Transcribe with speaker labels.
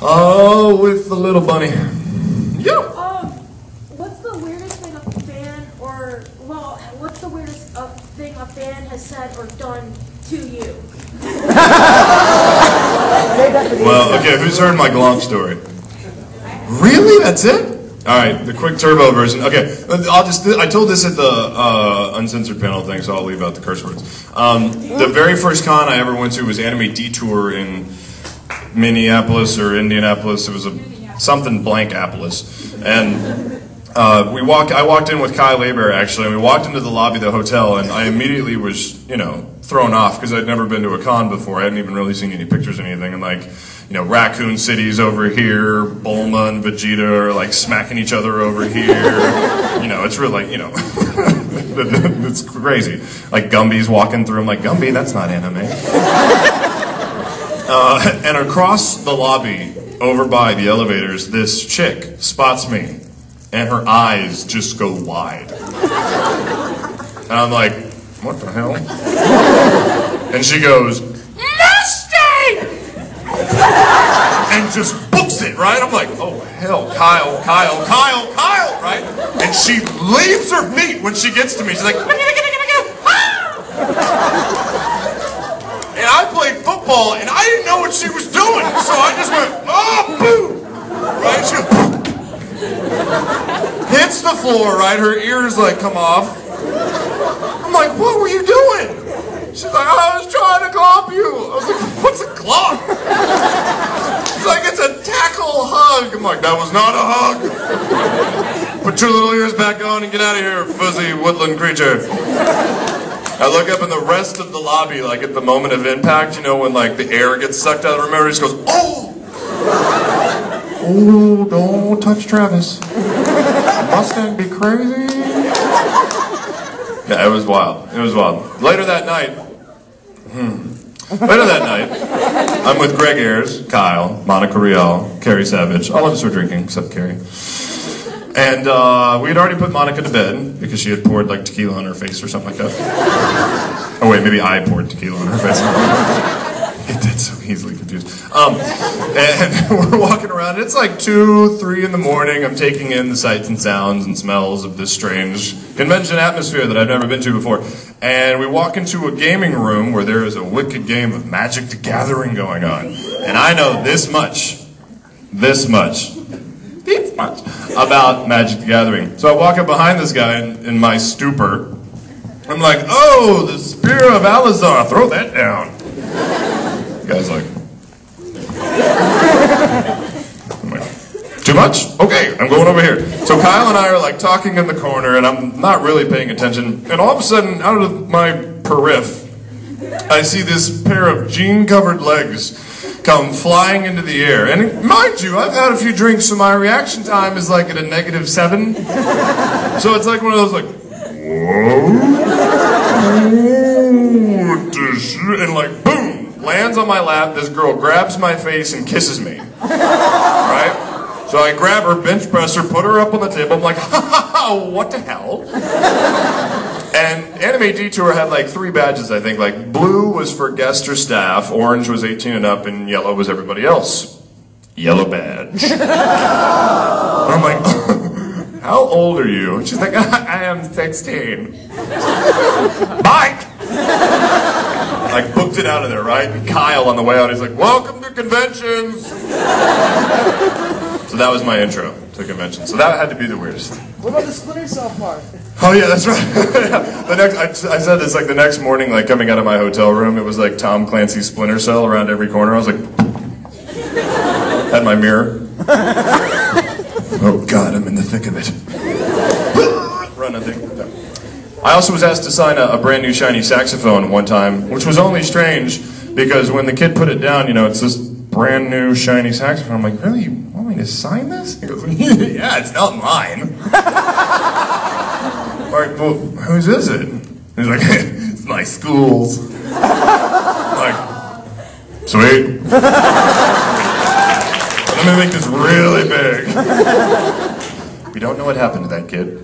Speaker 1: Oh, with the little bunny. Yeah.
Speaker 2: What's the weirdest thing a fan, or, well, what's the weirdest thing a fan has said or done to you?
Speaker 1: Well, okay, who's heard my Glomp story? Really? That's it? Alright, the quick turbo version. Okay, I told this at the uncensored panel thing, so I'll leave out the curse words. The very first con I ever went to was Anime Detour in Minneapolis or Indianapolis. It was something blank-apolis. And I walked in with Kai Laber, actually, and we walked into the lobby of the hotel, and I immediately was, thrown off, because I'd never been to a con before. I hadn't even really seen any pictures or anything, and Raccoon City's over here, Bulma and Vegeta are like smacking each other over here. It's really it's crazy. Like Gumby's walking through, I'm like, Gumby, that's not anime. And across the lobby, over by the elevators, this chick spots me, and her eyes just go wide. And I'm like, what the hell? And she goes, Mustang! And just books it, right? I'm like, oh hell, Kyle, right? And she leaves her feet when she gets to me. She's like, and I played football, and I didn't know what she was doing, so I just went, oh, boo! Right? She hits the floor, right? Her ears come off. I'm like, what were you doing? She's like, I was trying to glomp you. I was like, what's a glomp? She's like, it's a tackle hug. I'm like, that was not a hug. Put your little ears back on and get out of here, fuzzy woodland creature. I look up and the rest of the lobby, at the moment of impact, when the air gets sucked out of her memory, she goes, oh! Oh, don't touch Travis. Mustang be crazy. Yeah, it was wild. It was wild. Later that night, I'm with Greg Ayers, Kyle, Monica Rial, Carrie Savage. All of us were drinking, except Carrie. And we had already put Monica to bed because she had poured tequila on her face or something like that. Oh wait, maybe I poured tequila on her face. It did so easily confused. And we're walking around. It's 2, 3 in the morning. I'm taking in the sights and sounds and smells of this strange convention atmosphere that I've never been to before. And we walk into a gaming room where there is a wicked game of Magic the Gathering going on. And I know this much about Magic the Gathering. So I walk up behind this guy in my stupor. I'm like, oh, the Spear of Alizar, throw that down. The guy's like, I'm like, too much? Okay, I'm going over here. So Kyle and I are talking in the corner, and I'm not really paying attention. And all of a sudden, out of my periph, I see this pair of jean-covered legs come flying into the air. And mind you, I've had a few drinks, so my reaction time is at a -7. So it's one of those whoa, and boom, lands on my lap. This girl grabs my face and kisses me. Right? So I grab her, bench press her, put her up on the table. I'm like, ha ha ha, what the hell? And Anime Detour had 3 badges, I think. Blue was for guest or staff, orange was 18 and up, and yellow was everybody else. Yellow badge. And I'm like, how old are you? And she's like, I am 16. Bye! Booked it out of there, right? And Kyle on the way out, he's like, welcome to conventions! So that was my intro to convention. So that had to be the weirdest.
Speaker 3: What about the Splinter Cell part?
Speaker 1: Oh yeah, that's right. I said this the next morning, coming out of my hotel room, it was Tom Clancy's Splinter Cell around every corner. I was like, had my mirror. Oh God, I'm in the thick of it. Run, I think. No. I also was asked to sign a brand new shiny saxophone one time, which was only strange because when the kid put it down, it's this brand new shiny saxophone. I'm like, really? You want me to sign this? He goes, yeah, it's not mine. I'm like, well, whose is it? He's like, it's my school's. I'm like, sweet. Let me make this really big. We don't know what happened to that kid.